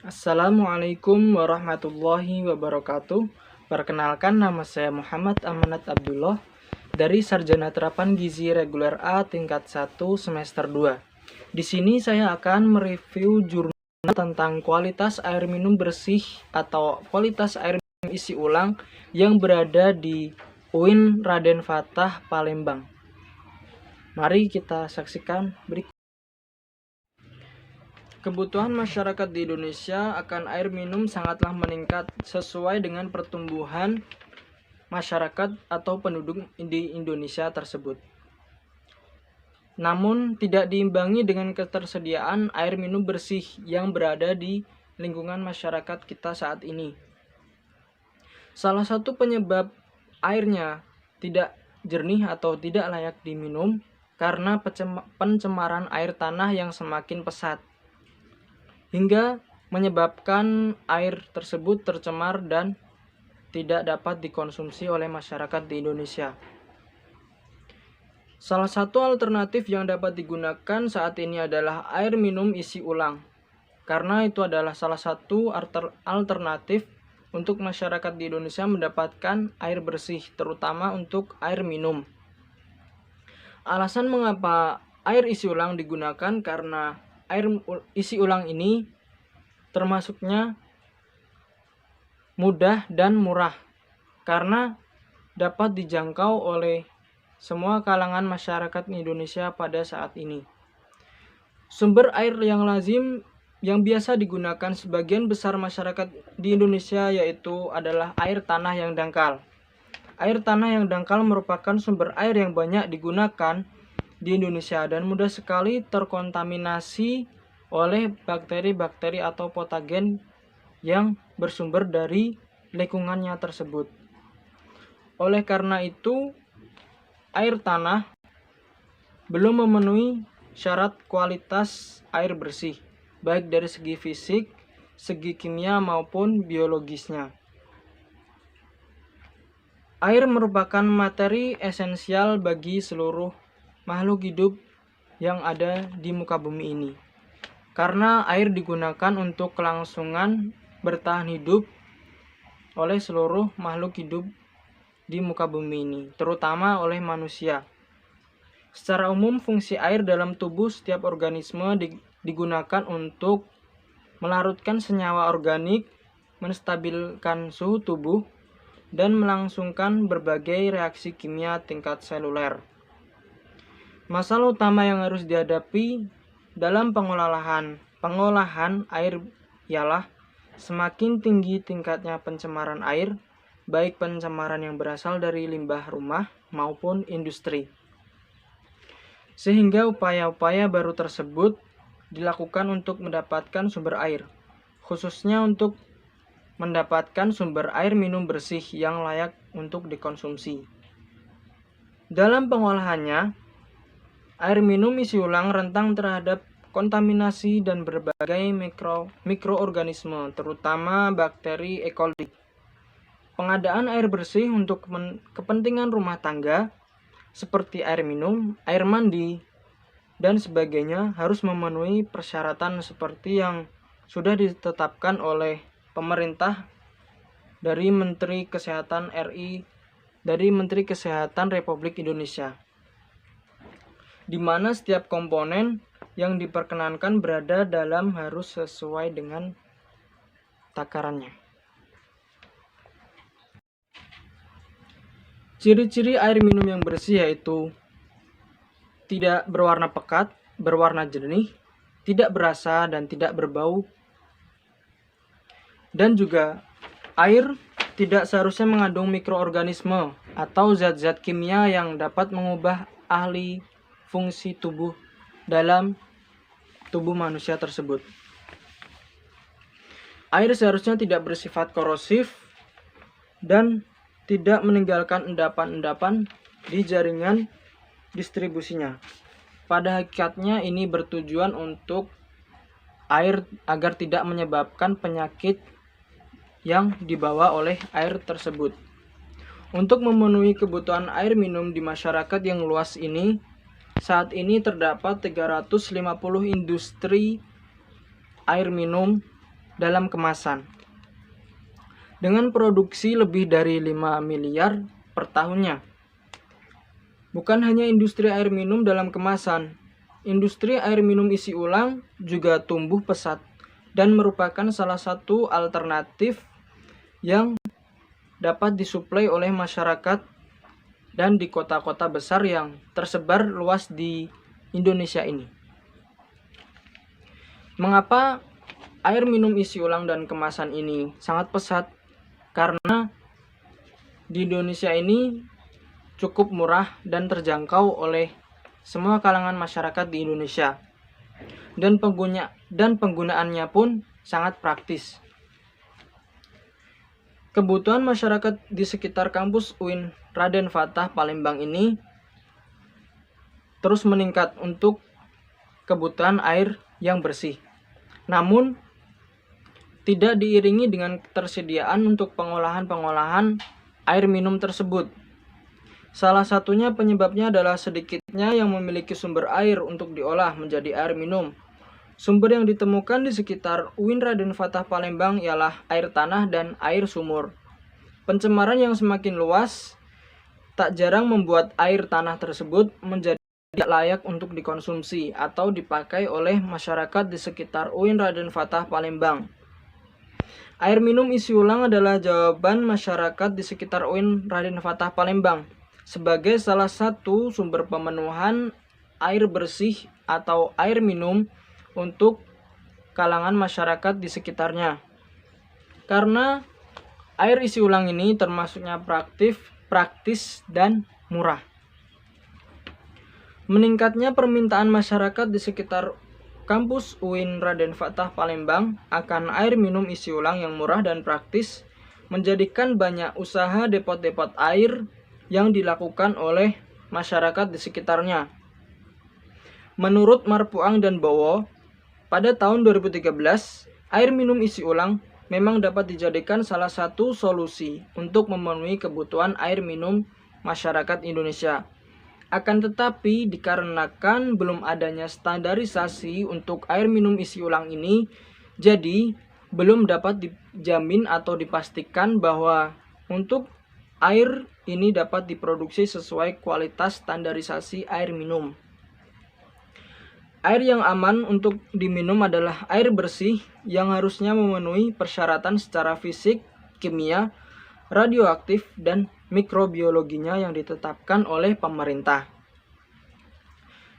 Assalamualaikum warahmatullahi wabarakatuh. Perkenalkan, nama saya Muhammad Amanat Abdullah dari Sarjana Terapan Gizi Reguler A tingkat 1 semester 2. Di sini saya akan mereview jurnal tentang kualitas air minum bersih atau kualitas air minum isi ulang yang berada di UIN Raden Fatah, Palembang. Mari kita saksikan berikut. Kebutuhan masyarakat di Indonesia akan air minum sangatlah meningkat sesuai dengan pertumbuhan masyarakat atau penduduk di Indonesia tersebut. Namun tidak diimbangi dengan ketersediaan air minum bersih yang berada di lingkungan masyarakat kita saat ini. Salah satu penyebab airnya tidak jernih atau tidak layak diminum karena pencemaran air tanah yang semakin pesat, hingga menyebabkan air tersebut tercemar dan tidak dapat dikonsumsi oleh masyarakat di Indonesia. Salah satu alternatif yang dapat digunakan saat ini adalah air minum isi ulang, karena itu adalah salah satu alternatif untuk masyarakat di Indonesia mendapatkan air bersih, terutama untuk air minum. Alasan mengapa air isi ulang digunakan karena air isi ulang ini termasuknya mudah dan murah karena dapat dijangkau oleh semua kalangan masyarakat Indonesia pada saat ini. Sumber air yang lazim yang biasa digunakan sebagian besar masyarakat di Indonesia yaitu adalah air tanah yang dangkal. Air tanah yang dangkal merupakan sumber air yang banyak digunakan di Indonesia dan mudah sekali terkontaminasi oleh bakteri-bakteri atau patogen yang bersumber dari lingkungannya tersebut. Oleh karena itu, air tanah belum memenuhi syarat kualitas air bersih, baik dari segi fisik, segi kimia maupun biologisnya. Air merupakan materi esensial bagi seluruh makhluk hidup yang ada di muka bumi ini. Karena air digunakan untuk kelangsungan bertahan hidup oleh seluruh makhluk hidup di muka bumi ini, terutama oleh manusia. Secara umum, fungsi air dalam tubuh setiap organisme digunakan untuk melarutkan senyawa organik, menstabilkan suhu tubuh, dan melangsungkan berbagai reaksi kimia tingkat seluler. Masalah utama yang harus dihadapi dalam pengolahan air ialah semakin tinggi tingkatnya pencemaran air, baik pencemaran yang berasal dari limbah rumah maupun industri. Sehingga upaya-upaya baru tersebut dilakukan untuk mendapatkan sumber air, khususnya untuk mendapatkan sumber air minum bersih yang layak untuk dikonsumsi. Dalam pengolahannya, air minum isi ulang rentan terhadap kontaminasi dan berbagai mikroorganisme, terutama bakteri E. coli. Pengadaan air bersih untuk kepentingan rumah tangga, seperti air minum, air mandi, dan sebagainya harus memenuhi persyaratan seperti yang sudah ditetapkan oleh pemerintah dari Menteri Kesehatan Republik Indonesia, di mana setiap komponen yang diperkenankan berada dalam harus sesuai dengan takarannya. Ciri-ciri air minum yang bersih yaitu tidak berwarna pekat, berwarna jernih, tidak berasa dan tidak berbau, dan juga air tidak seharusnya mengandung mikroorganisme atau zat-zat kimia yang dapat mengubah ahli fungsi tubuh dalam tubuh manusia tersebut. Air seharusnya tidak bersifat korosif dan tidak meninggalkan endapan-endapan di jaringan distribusinya. Pada hakikatnya ini bertujuan untuk air agar tidak menyebabkan penyakit yang dibawa oleh air tersebut. Untuk memenuhi kebutuhan air minum di masyarakat yang luas ini, saat ini terdapat 350 industri air minum dalam kemasan dengan produksi lebih dari 5 miliar per tahunnya. Bukan hanya industri air minum dalam kemasan, industri air minum isi ulang juga tumbuh pesat dan merupakan salah satu alternatif yang dapat disuplai oleh masyarakat dan di kota-kota besar yang tersebar luas di Indonesia ini. Mengapa air minum isi ulang dan kemasan ini sangat pesat? Karena di Indonesia ini cukup murah dan terjangkau oleh semua kalangan masyarakat di Indonesia. Dan penggunaannya pun sangat praktis. Kebutuhan masyarakat di sekitar kampus UIN Raden Fatah Palembang ini terus meningkat untuk kebutuhan air yang bersih. Namun, tidak diiringi dengan ketersediaan untuk pengolahan air minum tersebut. Salah satunya penyebabnya adalah sedikitnya yang memiliki sumber air untuk diolah menjadi air minum. Sumber yang ditemukan di sekitar UIN Raden Fatah Palembang ialah air tanah dan air sumur. Pencemaran yang semakin luas tak jarang membuat air tanah tersebut menjadi tidak layak untuk dikonsumsi atau dipakai oleh masyarakat di sekitar UIN Raden Fatah Palembang. Air minum isi ulang adalah jawaban masyarakat di sekitar UIN Raden Fatah Palembang sebagai salah satu sumber pemenuhan air bersih atau air minum untuk kalangan masyarakat di sekitarnya. Karena air isi ulang ini termasuknya praktis dan murah. Meningkatnya permintaan masyarakat di sekitar kampus UIN Raden Fatah Palembang akan air minum isi ulang yang murah dan praktis menjadikan banyak usaha depot-depot air yang dilakukan oleh masyarakat di sekitarnya. Menurut Marpuang dan Bowo, pada tahun 2013, air minum isi ulang memang dapat dijadikan salah satu solusi untuk memenuhi kebutuhan air minum masyarakat Indonesia. Akan tetapi, dikarenakan belum adanya standarisasi untuk air minum isi ulang ini, jadi belum dapat dijamin atau dipastikan bahwa untuk air ini dapat diproduksi sesuai kualitas standarisasi air minum. Air yang aman untuk diminum adalah air bersih yang harusnya memenuhi persyaratan secara fisik, kimia, radioaktif, dan mikrobiologinya yang ditetapkan oleh pemerintah.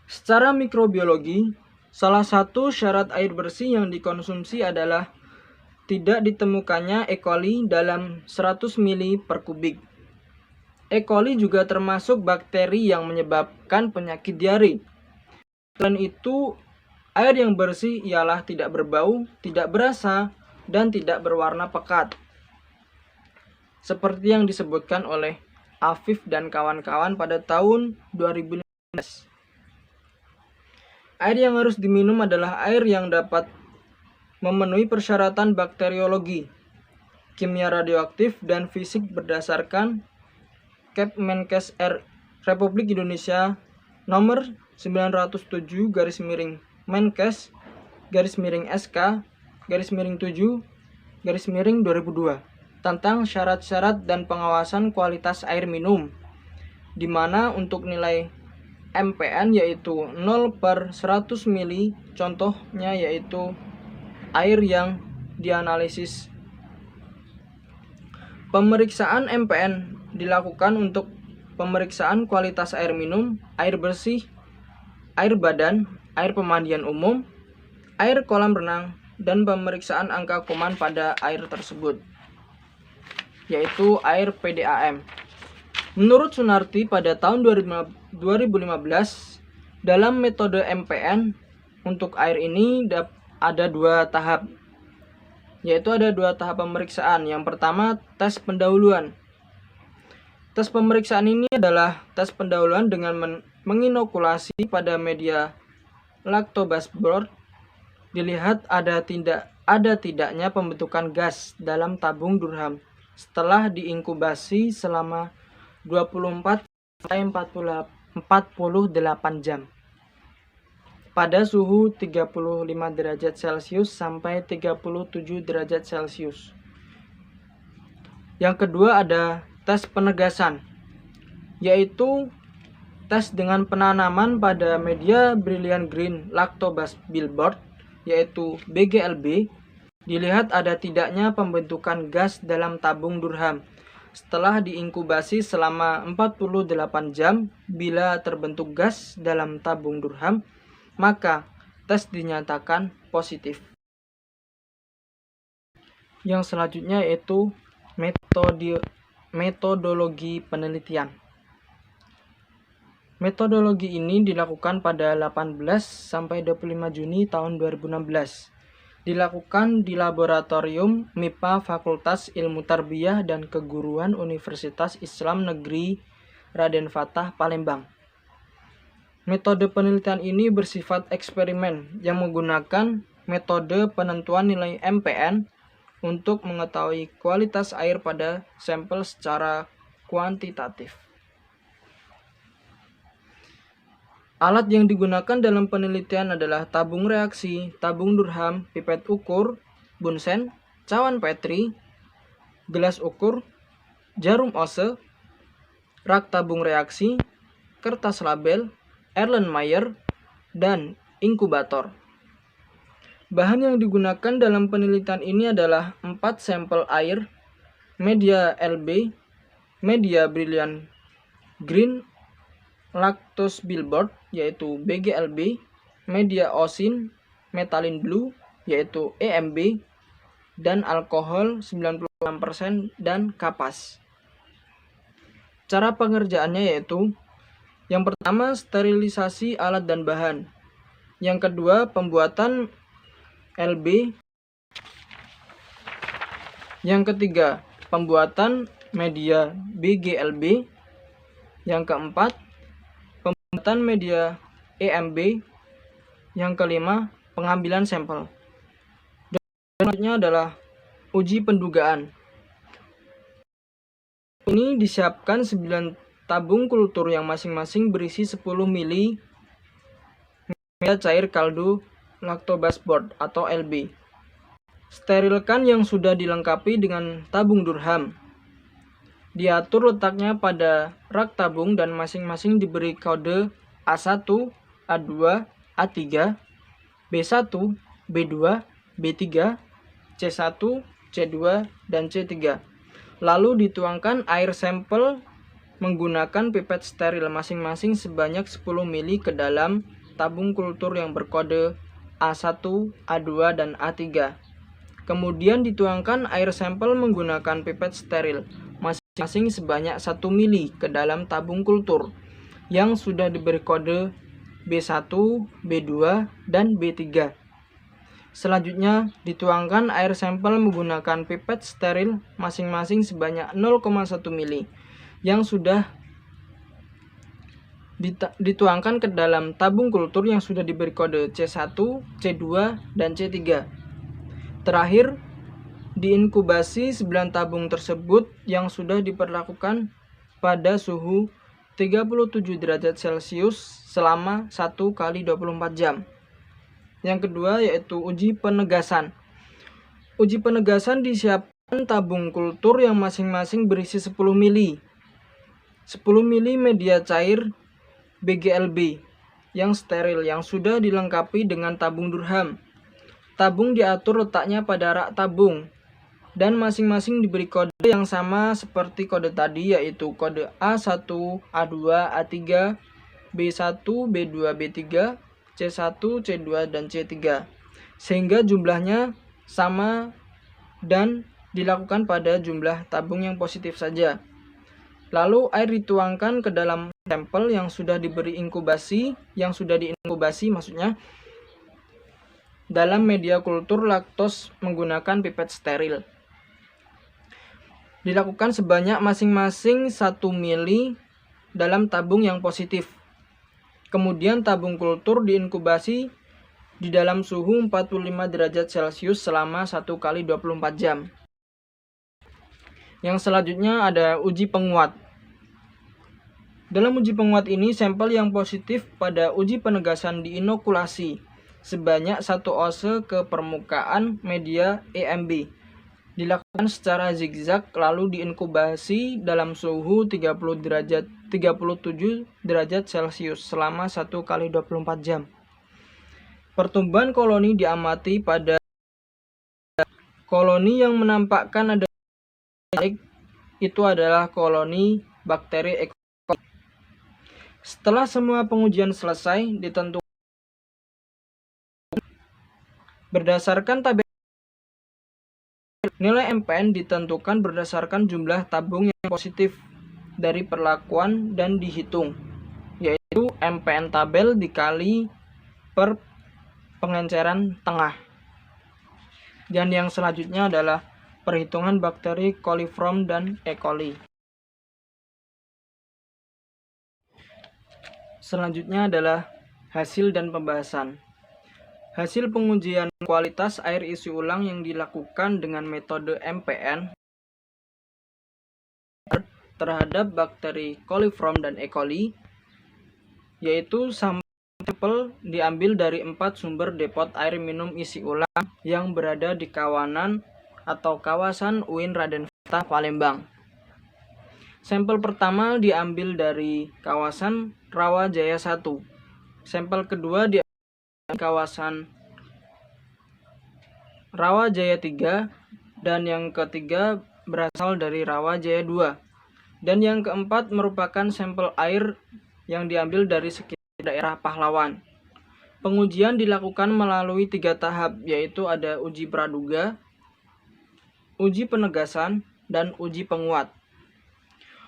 Secara mikrobiologi, salah satu syarat air bersih yang dikonsumsi adalah tidak ditemukannya E. coli dalam 100 ml per kubik. E. coli juga termasuk bakteri yang menyebabkan penyakit diare. Selain itu, air yang bersih ialah tidak berbau, tidak berasa, dan tidak berwarna pekat. Seperti yang disebutkan oleh Afif dan kawan-kawan pada tahun 2015. Air yang harus diminum adalah air yang dapat memenuhi persyaratan bakteriologi, kimia radioaktif, dan fisik berdasarkan Kepmenkes Republik Indonesia nomor 907/Menkes/SK/7/2002 tentang syarat-syarat dan pengawasan kualitas air minum, di mana untuk nilai MPN yaitu 0/100 ml, contohnya yaitu air yang dianalisis. Pemeriksaan MPN dilakukan untuk pemeriksaan kualitas air minum, air bersih, air badan, air pemandian umum, air kolam renang, dan pemeriksaan angka kuman pada air tersebut, yaitu air PDAM. Menurut Sunarti pada tahun 2015, dalam metode MPN untuk air ini ada dua tahap, yaitu ada dua tahap pemeriksaan. Yang pertama, tes pendahuluan. Tes pemeriksaan ini adalah tes pendahuluan dengan menginokulasi pada media lactobacillus. Dilihat ada tidaknya pembentukan gas dalam tabung Durham setelah diinkubasi selama 24 sampai 48 jam. pada suhu 35 derajat Celcius sampai 37 derajat Celcius. Yang kedua ada tes penegasan, yaitu tes dengan penanaman pada media Brilliant Green Lactobacillus billboard, yaitu BGLB. Dilihat ada tidaknya pembentukan gas dalam tabung Durham. Setelah diinkubasi selama 48 jam, bila terbentuk gas dalam tabung Durham, maka tes dinyatakan positif. Yang selanjutnya yaitu metodologi penelitian. Metodologi ini dilakukan pada 18 sampai 25 Juni tahun 2016. Dilakukan di Laboratorium MIPA Fakultas Ilmu Tarbiyah dan Keguruan Universitas Islam Negeri Raden Fatah, Palembang. Metode penelitian ini bersifat eksperimen yang menggunakan metode penentuan nilai MPN untuk mengetahui kualitas air pada sampel secara kuantitatif. Alat yang digunakan dalam penelitian adalah tabung reaksi, tabung Durham, pipet ukur, Bunsen, cawan Petri, gelas ukur, jarum Ose, rak tabung reaksi, kertas label, Erlenmeyer, dan inkubator. Bahan yang digunakan dalam penelitian ini adalah 4 sampel air, media LB, media Brilliant Green Lactose billboard, yaitu BGLB, media osin, Methylene Blue, yaitu EMB, dan alkohol 96% dan kapas. Cara pengerjaannya yaitu: yang pertama, sterilisasi alat dan bahan. Yang kedua, pembuatan LB. Yang ketiga, pembuatan media BGLB. Yang keempat, pembuatan media EMB. Yang kelima, pengambilan sampel. Dan selanjutnya adalah uji pendugaan. Ini disiapkan 9 tabung kultur yang masing-masing berisi 10 ml media cair kaldu lactobacillus board atau LB. Sterilkan yang sudah dilengkapi dengan tabung Durham. Diatur letaknya pada rak tabung dan masing-masing diberi kode A1, A2, A3, B1, B2, B3, C1, C2, dan C3. Lalu dituangkan air sampel menggunakan pipet steril masing-masing sebanyak 10 ml ke dalam tabung kultur yang berkode A1, A2, dan A3. Kemudian dituangkan air sampel menggunakan pipet steril masing-masing sebanyak 1 ml ke dalam tabung kultur yang sudah diberi kode B1, B2, dan B3. Selanjutnya dituangkan air sampel menggunakan pipet steril masing-masing sebanyak 0,1 ml yang sudah dituangkan ke dalam tabung kultur yang sudah diberi kode C1, C2, dan C3. Terakhir, diinkubasi 9 tabung tersebut yang sudah diperlakukan pada suhu 37 derajat Celcius selama 1 kali 24 jam. Yang kedua yaitu uji penegasan. Uji penegasan disiapkan tabung kultur yang masing-masing berisi 10 ml. 10 ml media cair BGLB yang steril yang sudah dilengkapi dengan tabung Durham. Tabung diatur letaknya pada rak tabung dan masing-masing diberi kode yang sama seperti kode tadi, yaitu kode A1, A2, A3, B1, B2, B3, C1, C2, dan C3, sehingga jumlahnya sama dan dilakukan pada jumlah tabung yang positif saja. Lalu air dituangkan ke dalam sampel yang sudah diberi inkubasi, maksudnya dalam media kultur laktos menggunakan pipet steril. Dilakukan sebanyak masing-masing 1 ml dalam tabung yang positif. Kemudian tabung kultur diinkubasi di dalam suhu 45 derajat Celcius selama 1 kali 24 jam. Yang selanjutnya ada uji penguat. Dalam uji penguat ini, sampel yang positif pada uji penegasan diinokulasi sebanyak 1 oz ke permukaan media EMB. Dilakukan secara zigzag lalu diinkubasi dalam suhu 37 derajat Celcius selama 1 kali 24 jam. Pertumbuhan koloni diamati pada koloni yang menampakkan ada itu adalah koloni bakteri E. coli. Setelah semua pengujian selesai, ditentukan berdasarkan tabel nilai MPN ditentukan berdasarkan jumlah tabung yang positif dari perlakuan dan dihitung, yaitu MPN tabel dikali per pengenceran tengah. Dan yang selanjutnya adalah perhitungan bakteri coliform dan E. coli. Selanjutnya adalah hasil dan pembahasan. Hasil pengujian kualitas air isi ulang yang dilakukan dengan metode MPN terhadap bakteri coliform dan E. coli, yaitu sampel diambil dari 4 sumber depot air minum isi ulang yang berada di kawasan UIN Raden Fata, Palembang. Sampel pertama diambil dari kawasan Rawajaya 1. Sampel kedua diambil dari kawasan Rawajaya 3 dan yang ketiga berasal dari Rawajaya 2. Dan yang keempat merupakan sampel air yang diambil dari sekitar daerah Pahlawan. Pengujian dilakukan melalui 3 tahap, yaitu ada uji praduga, uji penegasan, dan uji penguat.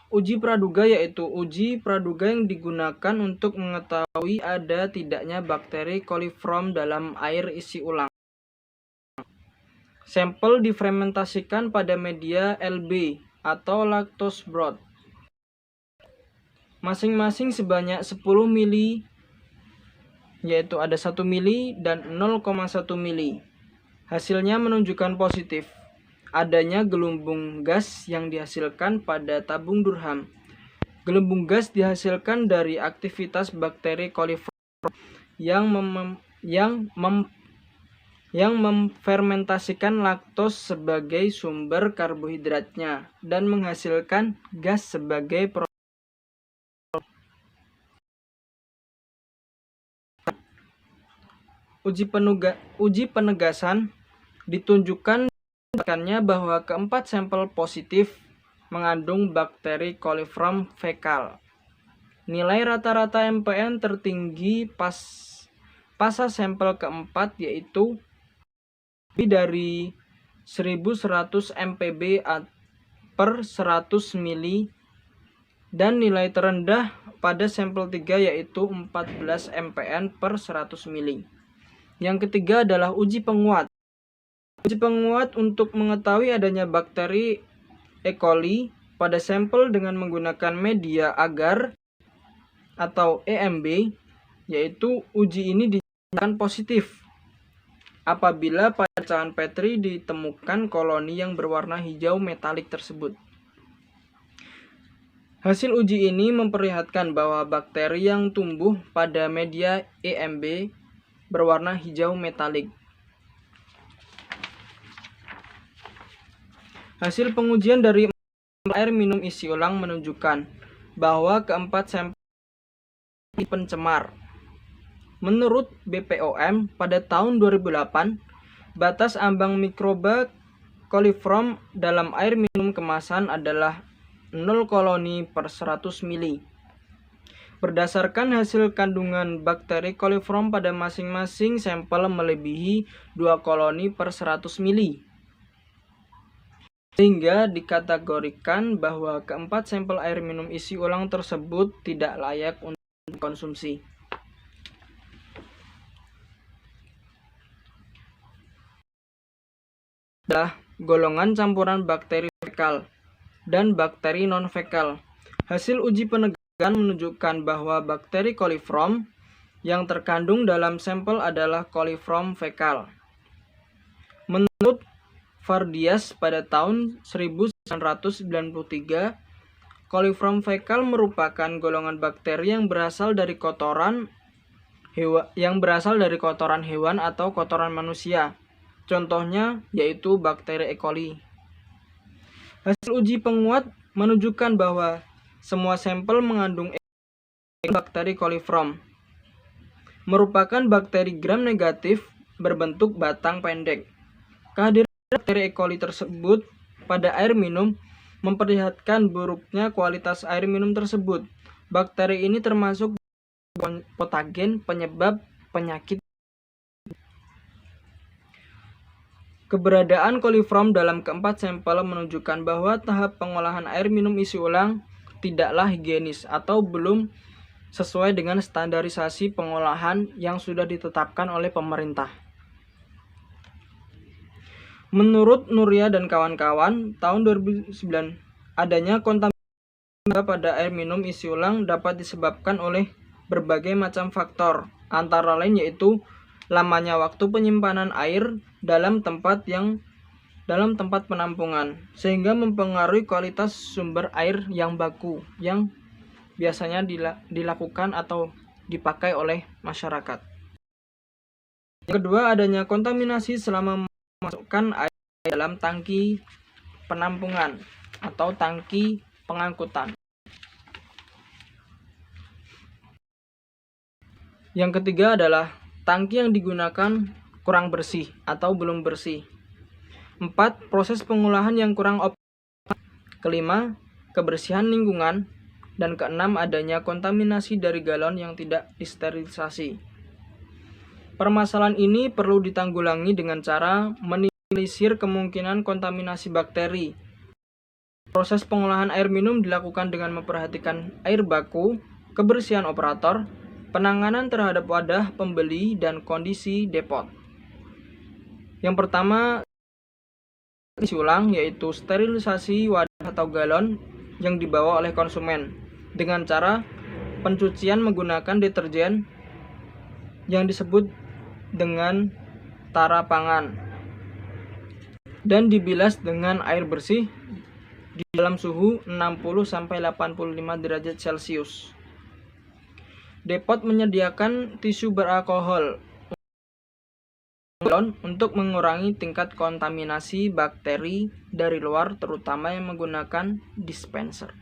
Uji praduga yaitu uji praduga yang digunakan untuk mengetahui ada tidaknya bakteri coliform dalam air isi ulang. Sampel difermentasikan pada media LB atau lactose broth, masing-masing sebanyak 10 mili, yaitu ada 1 mili dan 0,1 mili. Hasilnya menunjukkan positif adanya gelembung gas yang dihasilkan pada tabung Durham. Gelembung gas dihasilkan dari aktivitas bakteri coliform yang memfermentasikan laktos sebagai sumber karbohidratnya dan menghasilkan gas sebagai produk. Uji penegasan ditunjukkan bahwa keempat sampel positif mengandung bakteri coliform fekal. Nilai rata-rata MPN tertinggi pasca sampel keempat yaitu lebih dari 1100 mpb per 100 mili dan nilai terendah pada sampel 3 yaitu 14 mpn per 100 mili. Yang ketiga adalah uji penguat. Uji penguat untuk mengetahui adanya bakteri E. coli pada sampel dengan menggunakan media agar atau EMB, yaitu uji ini dinyatakan positif apabila pada pecahan Petri ditemukan koloni yang berwarna hijau metalik tersebut. Hasil uji ini memperlihatkan bahwa bakteri yang tumbuh pada media EMB berwarna hijau metalik. Hasil pengujian dari air minum isi ulang menunjukkan bahwa keempat sampel pencemar. Menurut BPOM, pada tahun 2008, batas ambang mikroba coliform dalam air minum kemasan adalah 0 koloni per 100 mili. Berdasarkan hasil kandungan bakteri coliform pada masing-masing sampel melebihi 2 koloni per 100 mili. Sehingga dikategorikan bahwa keempat sampel air minum isi ulang tersebut tidak layak untuk dikonsumsi. Adalah golongan campuran bakteri fekal dan bakteri non-fekal. Hasil uji penegasan menunjukkan bahwa bakteri coliform yang terkandung dalam sampel adalah coliform fekal. Menurut Fardias pada tahun 1993, Coliform fekal merupakan golongan bakteri yang berasal dari kotoran hewan atau kotoran manusia. Contohnya yaitu bakteri E. coli. Hasil uji penguat menunjukkan bahwa semua sampel mengandung bakteri coliform. Merupakan bakteri gram negatif berbentuk batang pendek. Kehadiran bakteri E. coli tersebut pada air minum memperlihatkan buruknya kualitas air minum tersebut. Bakteri ini termasuk patogen penyebab penyakit. Keberadaan coliform dalam keempat sampel menunjukkan bahwa tahap pengolahan air minum isi ulang tidaklah higienis atau belum sesuai dengan standarisasi pengolahan yang sudah ditetapkan oleh pemerintah. Menurut Nuria dan kawan-kawan, tahun 2009, adanya kontaminasi pada air minum isi ulang dapat disebabkan oleh berbagai macam faktor, antara lain yaitu lamanya waktu penyimpanan air dalam tempat penampungan, sehingga mempengaruhi kualitas sumber air yang baku yang biasanya dilakukan atau dipakai oleh masyarakat. Yang kedua, adanya kontaminasi selama memasukkan air dalam tangki penampungan atau tangki pengangkutan. Yang ketiga adalah tangki yang digunakan kurang bersih atau belum bersih. 4. Proses pengolahan yang kurang optimal. Kelima, kebersihan lingkungan. Dan keenam, adanya kontaminasi dari galon yang tidak disterilisasi. Permasalahan ini perlu ditanggulangi dengan cara meminimalisir kemungkinan kontaminasi bakteri. Proses pengolahan air minum dilakukan dengan memperhatikan air baku, kebersihan operator, penanganan terhadap wadah pembeli, dan kondisi depot. Yang pertama, isi ulang, yaitu sterilisasi wadah atau galon yang dibawa oleh konsumen dengan cara pencucian menggunakan deterjen yang disebut dengan tara pangan dan dibilas dengan air bersih di dalam suhu 60-85 derajat Celcius. Depot menyediakan tisu beralkohol untuk mengurangi tingkat kontaminasi bakteri dari luar, terutama yang menggunakan dispenser.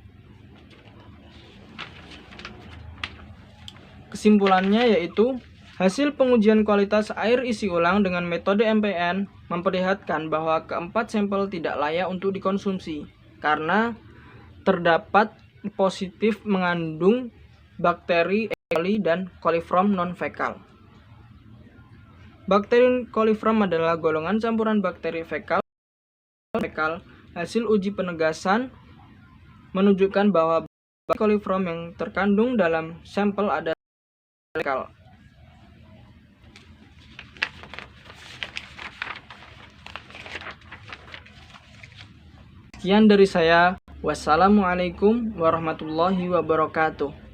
Kesimpulannya yaitu, hasil pengujian kualitas air isi ulang dengan metode MPN memperlihatkan bahwa keempat sampel tidak layak untuk dikonsumsi karena terdapat positif mengandung bakteri E. coli dan coliform non-fekal. Bakteri coliform adalah golongan campuran bakteri fekal. Hasil uji penegasan menunjukkan bahwa bakteri coliform yang terkandung dalam sampel adalah fekal. Sekian dari saya. Wassalamualaikum warahmatullahi wabarakatuh.